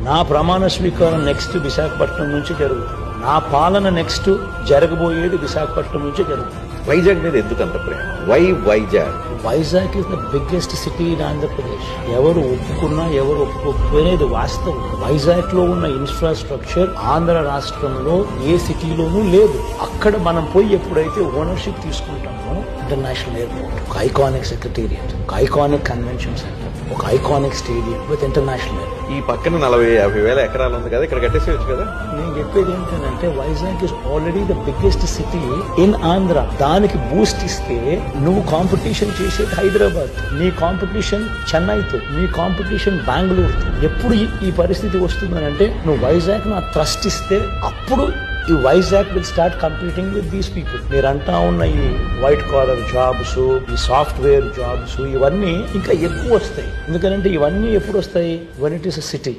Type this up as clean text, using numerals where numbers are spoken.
నా ప్రమాణ స్వీకారం నెక్స్ట్ విశాఖపట్నం నుంచి జరుగుతుంది. నా పాలన నెక్స్ట్ జరగబోయేది విశాఖపట్నం నుంచి జరుగుతుంది. వైజాగ్ మీద ఎందుకంత ప్రేమ? Why Vizag? Vizag is the biggest city in Andhra Pradesh. ఎవరు ఒప్పుకున్నా ఎవరు ఒప్పుకోకపోయినా వాస్తవం. వైజాగ్ లో ఉన్న ఇన్ఫ్రాస్ట్రక్చర్ ఆంధ్ర రాష్ట్రంలో ఏ సిటీలోనూ లేదు. అక్కడ మనం పోయి ఎప్పుడైతే ఓనర్షిప్ తీసుకుంటామో ఇంటర్నేషనల్ ఎయిర్పోర్ట్, ఒక ఐకానిక్ సెక్రటేరియట్, ఒక ఐకానిక్ కన్వెన్షన్ సెంటర్, ఒక iconic stadium with international airport. ఈ పక్కన 40-50 వేల ఎకరాలు ఉంది కదా, ఇక్కడ కట్టేసేయచ్చు కదా. నేను చెప్పేది ఏంటంటే Vizag is already the biggest city in Andhra. దానికి బూస్ట్ ఇస్తే నువ్వు కాంపిటీషన్ చేసేది హైదరాబాద్, నీ కాంపిటీషన్ చెన్నైతో, నీ కాంపిటీషన్ బెంగళూరుతో. ఎప్పుడు ఈ పరిస్థితి వస్తుందనంటే నువ్వు వైజాగ్ నా ట్రస్ట్ ఇస్తే అప్పుడు ఈ Vizag will start competing with these people. మీరు అంటా ఉన్న ఈ వైట్ కాలర్ జాబ్స్, ఈ సాఫ్ట్వేర్ జాబ్స్, ఇవన్నీ ఇంకా ఎక్కువ వస్తాయి. ఎందుకంటే ఇవన్నీ ఎప్పుడు వస్తాయి? When it is a city.